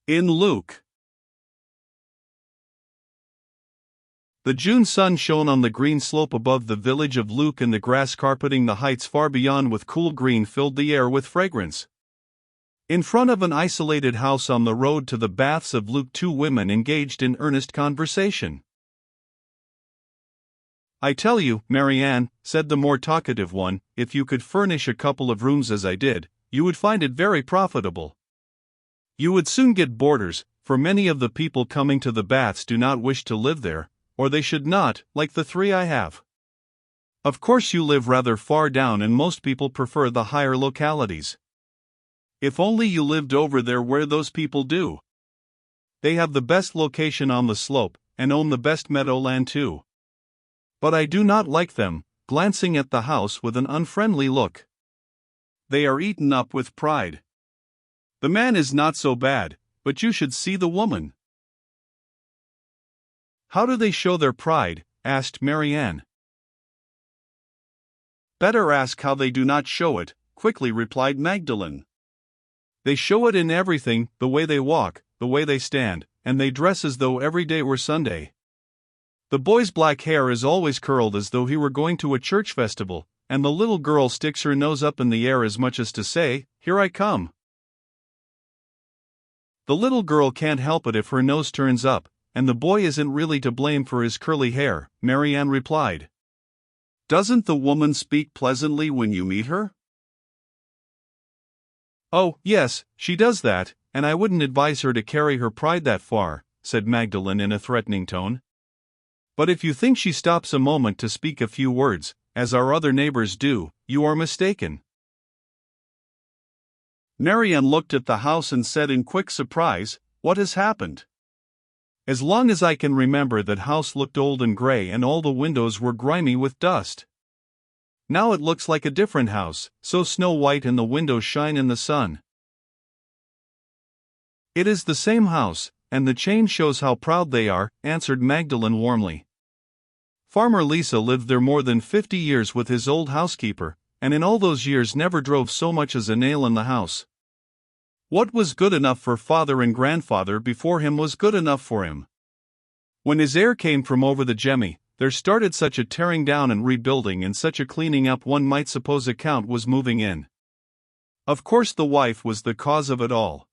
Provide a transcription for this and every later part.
In Luke. The June sun shone on the green slope above the village of Luke, and the grass carpeting the heights far beyond with cool green filled the air with fragrance. In front of an isolated house on the road to the baths of Luke, two women engaged in earnest conversation. "I tell you, Marianne," said the more talkative one, "if you could furnish a couple of rooms as I did, you would find it very profitable. You would soon get boarders, for many of the people coming to the baths do not wish to live there, or they should not, like the three I have. Of course you live rather far down and most people prefer the higher localities. If only you lived over there where those people do. They have the best location on the slope, and own the best meadowland too. But I do not like them," glancing at the house with an unfriendly look. "They are eaten up with pride. The man is not so bad, but you should see the woman." "How do they show their pride?" asked Marianne. "Better ask how they do not show it," quickly replied Magdalene. "They show it in everything, the way they walk, the way they stand, and they dress as though every day were Sunday. The boy's black hair is always curled as though he were going to a church festival, and the little girl sticks her nose up in the air as much as to say, 'Here I come.' The little girl can't help it if her nose turns up, and the boy isn't really to blame for his curly hair," Marianne replied. "Doesn't the woman speak pleasantly when you meet her?" "Oh, yes, she does that, and I wouldn't advise her to carry her pride that far," said Magdalene in a threatening tone. "But if you think she stops a moment to speak a few words, as our other neighbors do, you are mistaken." Marianne looked at the house and said in quick surprise, "What has happened?" "As long as I can remember, that house looked old and gray and all the windows were grimy with dust. Now it looks like a different house, so snow white and the windows shine in the sun." "It is the same house, and the change shows how proud they are," answered Magdalene warmly. "Farmer Lisa lived there more than 50 years with his old housekeeper, and in all those years never drove so much as a nail in the house. What was good enough for father and grandfather before him was good enough for him. When his heir came from over the Gemmi, there started such a tearing down and rebuilding and such a cleaning up, one might suppose a count was moving in. Of course the wife was the cause of it all."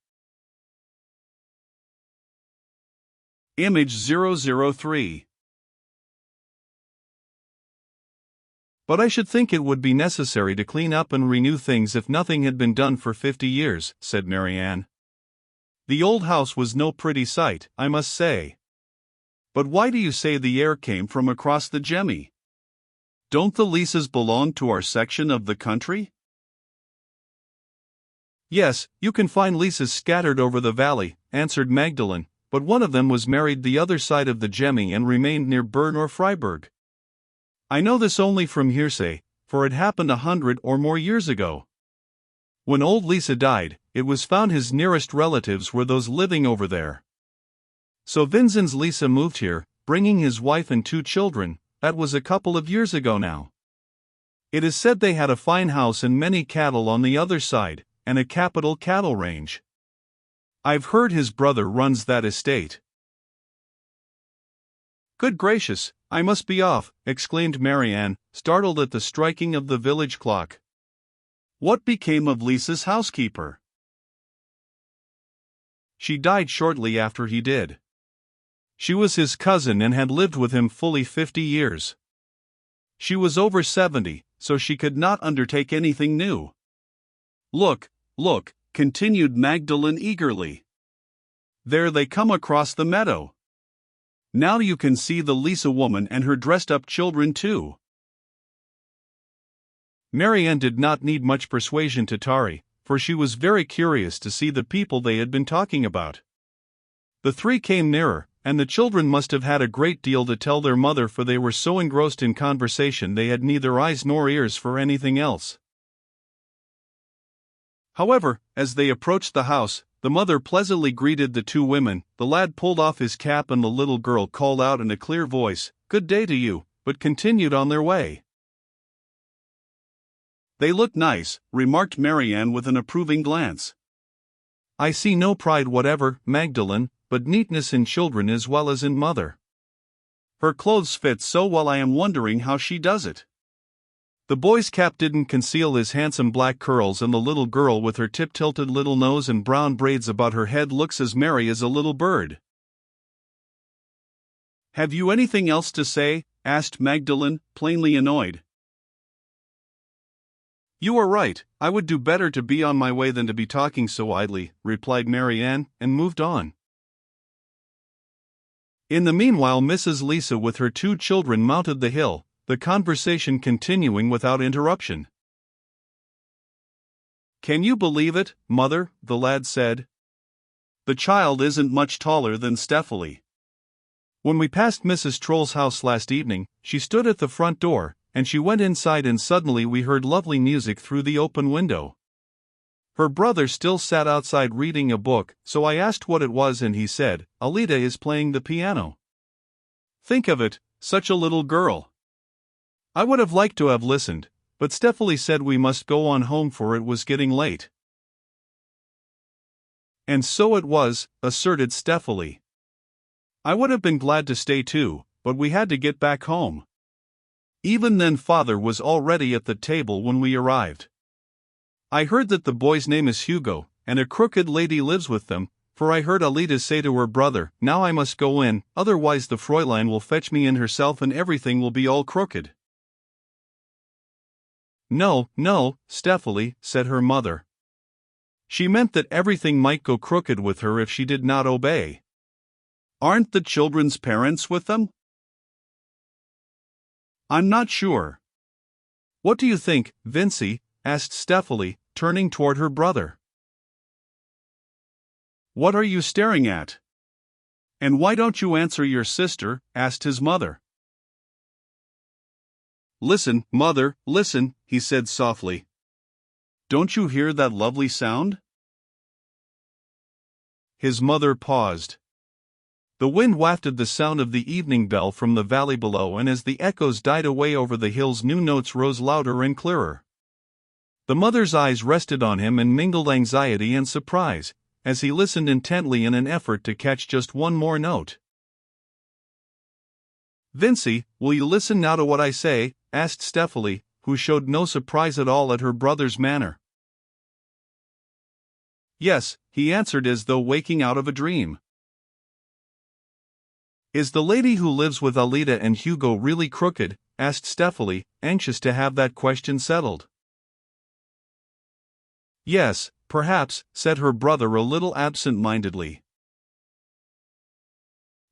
Image 003. "But I should think it would be necessary to clean up and renew things if nothing had been done for 50 years, said Marianne. "The old house was no pretty sight, I must say. But why do you say the air came from across the Gemmi? Don't the Lisas belong to our section of the country?" "Yes, you can find Lisas scattered over the valley," answered Magdalene, "but one of them was married the other side of the Gemmi and remained near Bern or Freiburg. I know this only from hearsay, for it happened 100 or more years ago. When old Lisa died, it was found his nearest relatives were those living over there. So Vinzen's Lisa moved here, bringing his wife and 2 children. That was a couple of years ago now. It is said they had a fine house and many cattle on the other side, and a capital cattle range. I've heard his brother runs that estate." "Good gracious, I must be off," exclaimed Marianne, startled at the striking of the village clock. "What became of Lisa's housekeeper?" "She died shortly after he did. She was his cousin and had lived with him fully 50 years. She was over 70, so she could not undertake anything new. Look, look," continued Magdalene eagerly. "There they come across the meadow. Now you can see the Lisa woman and her dressed-up children too." Marianne did not need much persuasion to tarry, for she was very curious to see the people they had been talking about. The 3 came nearer, and the children must have had a great deal to tell their mother, for they were so engrossed in conversation they had neither eyes nor ears for anything else. However, as they approached the house, the mother pleasantly greeted the 2 women, the lad pulled off his cap and the little girl called out in a clear voice, "Good day to you," but continued on their way. "They look nice," remarked Marianne with an approving glance. I see no pride whatever, Magdalene, but neatness in children as well as in mother. Her clothes fit so well I am wondering how she does it. The boy's cap didn't conceal his handsome black curls, and the little girl with her tip-tilted little nose and brown braids about her head looks as merry as a little bird. Have you anything else to say? Asked Magdalene, plainly annoyed. You are right, I would do better to be on my way than to be talking so idly, replied Marianne, and moved on. In the meanwhile Mrs. Lisa with her 2 children mounted the hill, the conversation continuing without interruption. Can you believe it, Mother? The lad said. The child isn't much taller than Stephanie. When we passed Mrs. Troll's house last evening, she stood at the front door, and she went inside, and suddenly we heard lovely music through the open window. Her brother still sat outside reading a book, so I asked what it was, and he said, Alida is playing the piano. Think of it, such a little girl. I would have liked to have listened, but Stephanie said we must go on home for it was getting late. And so it was, asserted Stephanie. I would have been glad to stay too, but we had to get back home. Even then father was already at the table when we arrived. I heard that the boy's name is Hugo, and a crooked lady lives with them, for I heard Alida say to her brother, now I must go in, otherwise the Fräulein will fetch me in herself and everything will be all crooked. No, no, Stephanie, said her mother. She meant that everything might go crooked with her if she did not obey. Aren't the children's parents with them? I'm not sure. What do you think, Vincy? Asked Stephanie, turning toward her brother. What are you staring at? And why don't you answer your sister? Asked his mother. Listen, mother, listen, he said softly. Don't you hear that lovely sound? His mother paused. The wind wafted the sound of the evening bell from the valley below, and as the echoes died away over the hills, new notes rose louder and clearer. The mother's eyes rested on him in mingled anxiety and surprise, as he listened intently in an effort to catch just one more note. Vincy, will you listen now to what I say? Asked Stephanie, who showed no surprise at all at her brother's manner. Yes, he answered as though waking out of a dream. Is the lady who lives with Alida and Hugo really crooked? Asked Stephanie, anxious to have that question settled. Yes, perhaps, said her brother a little absent-mindedly.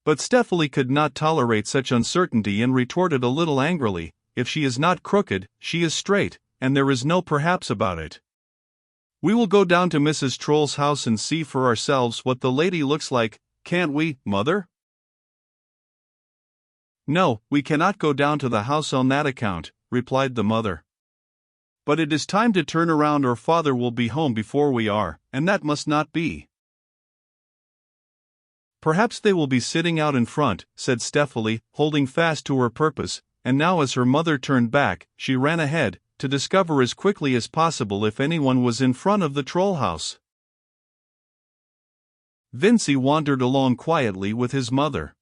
But Stephanie could not tolerate such uncertainty and retorted a little angrily, if she is not crooked, she is straight, and there is no perhaps about it. We will go down to Mrs. Troll's house and see for ourselves what the lady looks like, can't we, mother? No, we cannot go down to the house on that account, replied the mother. But it is time to turn around or father will be home before we are, and that must not be. Perhaps they will be sitting out in front, said Stephanie, holding fast to her purpose, and now as her mother turned back, she ran ahead, to discover as quickly as possible if anyone was in front of the troll house. Vincy wandered along quietly with his mother.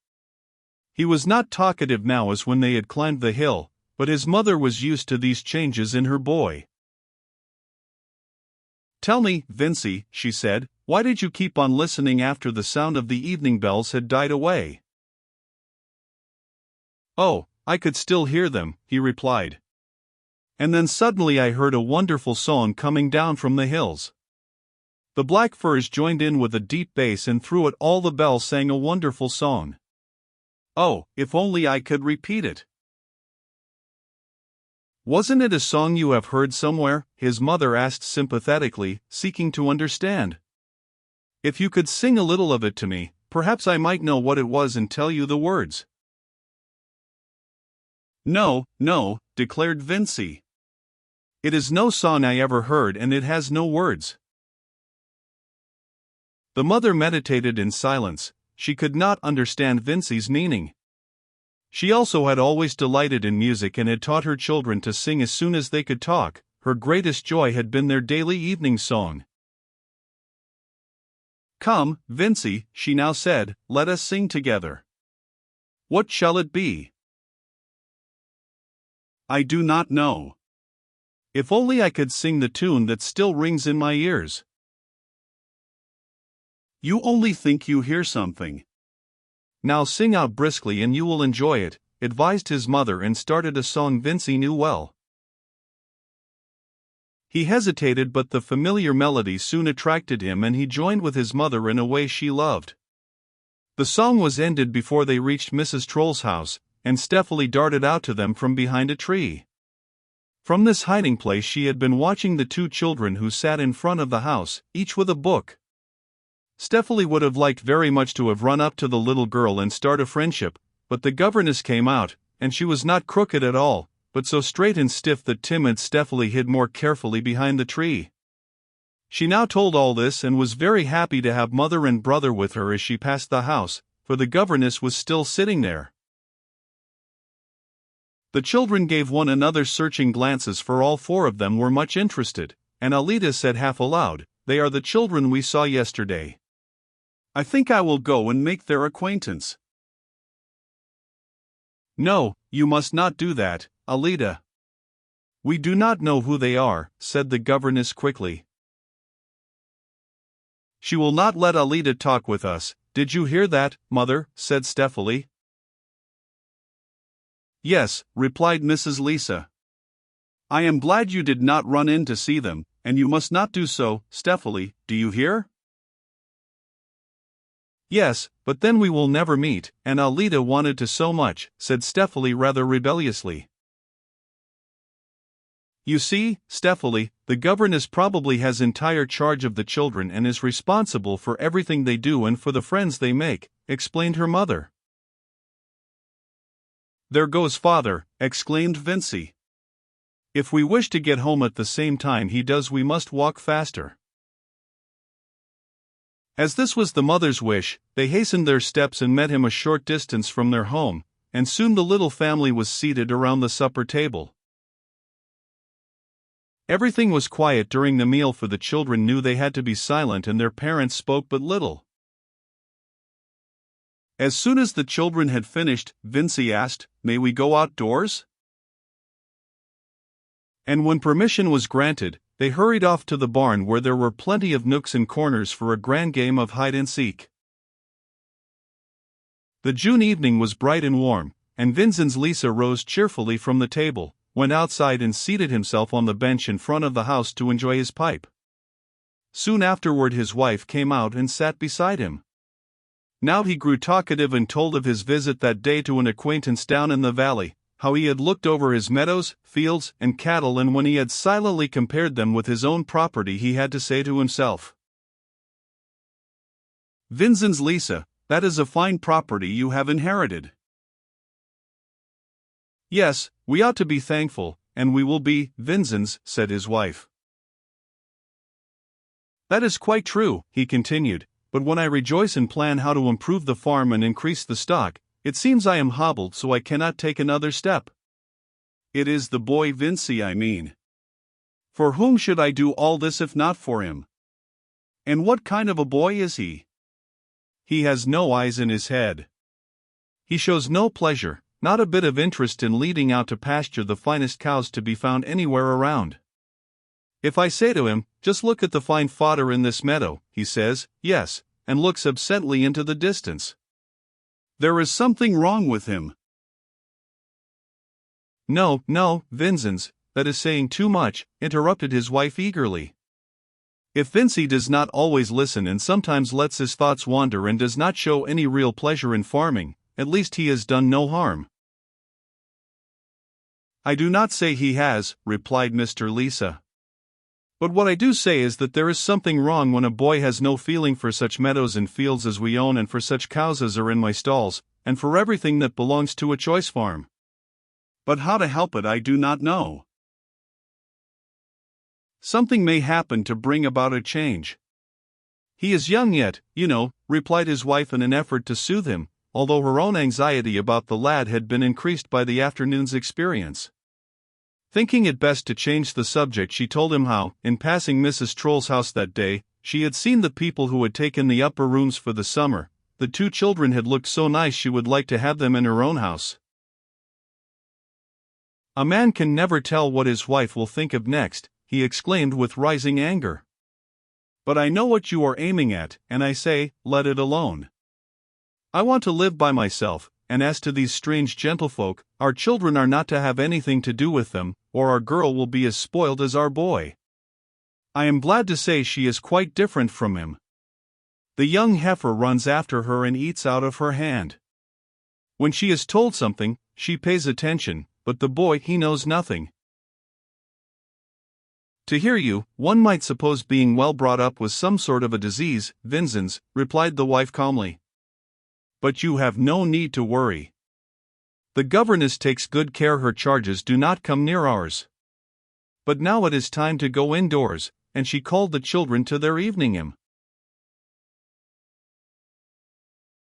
He was not talkative now as when they had climbed the hill, but his mother was used to these changes in her boy. Tell me, Vincy, she said, why did you keep on listening after the sound of the evening bells had died away? Oh, I could still hear them, he replied. And then suddenly I heard a wonderful song coming down from the hills. The black firs joined in with a deep bass, and through it all the bells sang a wonderful song. Oh, if only I could repeat it. Wasn't it a song you have heard somewhere? His mother asked sympathetically, seeking to understand. If you could sing a little of it to me, perhaps I might know what it was and tell you the words. No, no, declared Vincy. It is no song I ever heard, and it has no words. The mother meditated in silence. She could not understand Vincy's meaning. She also had always delighted in music and had taught her children to sing as soon as they could talk. Her greatest joy had been their daily evening song. "Come, Vincy," she now said, "let us sing together." "What shall it be?" "I do not know. If only I could sing the tune that still rings in my ears." "You only think you hear something. Now sing out briskly and you will enjoy it," advised his mother, and started a song Vincy knew well. He hesitated, but the familiar melody soon attracted him and he joined with his mother in a way she loved. The song was ended before they reached Mrs. Troll's house, and Steffeli darted out to them from behind a tree. From this hiding place she had been watching the two children who sat in front of the house, each with a book. Steffeli would have liked very much to have run up to the little girl and start a friendship, but the governess came out, and she was not crooked at all, but so straight and stiff that timid Steffeli hid more carefully behind the tree. She now told all this and was very happy to have mother and brother with her as she passed the house, for the governess was still sitting there. The children gave one another searching glances, for all four of them were much interested, and Alida said half aloud, "They are the children we saw yesterday. I think I will go and make their acquaintance." "No, you must not do that, Alida. We do not know who they are," said the governess quickly. "She will not let Alida talk with us. Did you hear that, mother?" said Steffeli. "Yes," replied Mrs. Lisa. "I am glad you did not run in to see them, and you must not do so, Steffeli, do you hear?" "Yes, but then we will never meet, and Alida wanted to so much," said Steffeli rather rebelliously. "You see, Steffeli, the governess probably has entire charge of the children and is responsible for everything they do and for the friends they make," explained her mother. "There goes father," exclaimed Vincy. "If we wish to get home at the same time he does, we must walk faster." As this was the mother's wish, they hastened their steps and met him a short distance from their home, and soon the little family was seated around the supper table. Everything was quiet during the meal, for the children knew they had to be silent and their parents spoke but little. As soon as the children had finished, Vincy asked, "May we go outdoors?" And when permission was granted, they hurried off to the barn, where there were plenty of nooks and corners for a grand game of hide-and-seek. The June evening was bright and warm, and Vincenz Lisa rose cheerfully from the table, went outside and seated himself on the bench in front of the house to enjoy his pipe. Soon afterward his wife came out and sat beside him. Now he grew talkative and told of his visit that day to an acquaintance down in the valley, how he had looked over his meadows, fields, and cattle, and when he had silently compared them with his own property he had to say to himself, "Vincenz Lisa, that is a fine property you have inherited." "Yes, we ought to be thankful, and we will be, Vincenz," said his wife. "That is quite true," he continued, "but when I rejoice and plan how to improve the farm and increase the stock, it seems I am hobbled so I cannot take another step. It is the boy Vincy I mean. For whom should I do all this if not for him? And what kind of a boy is he? He has no eyes in his head. He shows no pleasure, not a bit of interest in leading out to pasture the finest cows to be found anywhere around. If I say to him, 'Just look at the fine fodder in this meadow,' he says, 'Yes,' and looks absently into the distance. There is something wrong with him." "No, no, Vincenz, that is saying too much," interrupted his wife eagerly. "If Vincy does not always listen and sometimes lets his thoughts wander and does not show any real pleasure in farming, at least he has done no harm." "I do not say he has," replied Mr. Lisa. "But what I do say is that there is something wrong when a boy has no feeling for such meadows and fields as we own, and for such cows as are in my stalls, and for everything that belongs to a choice farm. But how to help it I do not know. Something may happen to bring about a change." "He is young yet, you know," replied his wife in an effort to soothe him, although her own anxiety about the lad had been increased by the afternoon's experience. Thinking it best to change the subject, she told him how, in passing Mrs. Troll's house that day, She had seen the people who had taken the upper rooms for the summer. The two children had looked so nice she would like to have them in her own house. "A man can never tell what his wife will think of next," he exclaimed with rising anger. "But I know what you are aiming at, and I say, let it alone. I want to live by myself, and as to these strange gentlefolk, our children are not to have anything to do with them, or our girl will be as spoiled as our boy. I am glad to say she is quite different from him. The young heifer runs after her and eats out of her hand. When she is told something, she pays attention, but the boy, he knows nothing." "To hear you, one might suppose being well brought up was some sort of a disease, Vinzenz," replied the wife calmly. "But you have no need to worry. The governess takes good care her charges do not come near ours. But now it is time to go indoors," and she called the children to their evening hymn.